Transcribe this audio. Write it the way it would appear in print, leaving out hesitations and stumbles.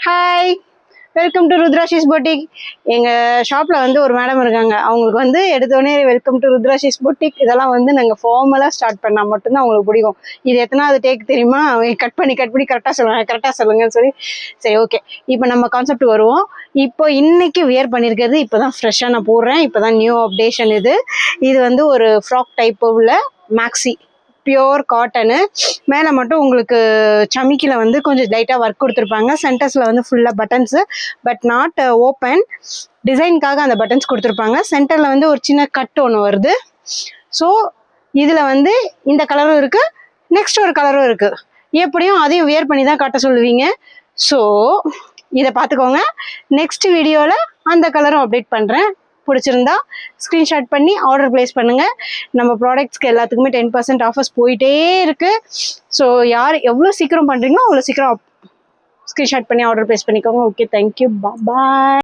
Hi, welcome to Rudrashis boutique. எங்கள் ஷாப்பில் வந்து ஒரு மேடம் இருக்காங்க. அவங்களுக்கு வந்து எடுத்தோடனே வெல்கம் டு ருத்ராஷிஸ் பொட்டிக் இதெல்லாம் வந்து நாங்கள் ஃபார்மலாக ஸ்டார்ட் பண்ணால் மட்டும்தான் அவங்களுக்கு பிடிக்கும். இது எத்தனாவது டேக் தெரியுமா? கட் பண்ணி கரெக்டாக சொல்லுங்கன்னு சொல்லி சரி ஓகே. இப்போ நம்ம கான்செப்ட் வருவோம். இப்போ இன்னைக்கு வியர் பண்ணியிருக்கிறது இப்போ தான் ஃப்ரெஷ்ஷாக நான் போடுறேன். இப்போ தான் நியூ அப்டேஷன் இது வந்து ஒரு ஃப்ராக் டைப் உள்ள மேக்ஸி பியோர் காட்டனு. மேலே மட்டும் உங்களுக்கு சமிக்கில் வந்து கொஞ்சம் லைட்டாக ஒர்க் கொடுத்துருப்பாங்க. சென்டர்ஸில் வந்து ஃபுல்லாக பட்டன்ஸு, பட் நாட் ஓப்பன். டிசைனுக்காக அந்த பட்டன்ஸ் கொடுத்துருப்பாங்க. சென்டரில் வந்து ஒரு சின்ன கட் ஒன்று வருது. ஸோ இதில் வந்து இந்த கலரும் இருக்குது, நெக்ஸ்ட் ஒரு கலரும் இருக்குது. எப்படியும் அதையும் வியர் பண்ணி தான் காட்ட சொல்லுவீங்க. ஸோ இதை பார்த்துக்கோங்க. நெக்ஸ்ட் வீடியோவில் அந்த கலரும் அப்டேட் பண்ணுறேன். பிடிச்சிருந்தா ஸ்க்ரீன்ஷாட் பண்ணி ஆர்டர் ப்ளேஸ் பண்ணுங்கள். நம்ம ப்ராடக்ட்ஸ்க்கு எல்லாத்துக்குமே 10% ஆஃபர்ஸ் போயிட்டே இருக்குது. ஸோ யார் எவ்வளோ சீக்கிரம் பண்ணுறீங்களோ அவ்வளோ சீக்கிரம் ஸ்க்ரீன்ஷாட் பண்ணி ஆர்டர் ப்ளேஸ் பண்ணிக்கோங்க. ஓகே, தேங்க்யூ, பாய்.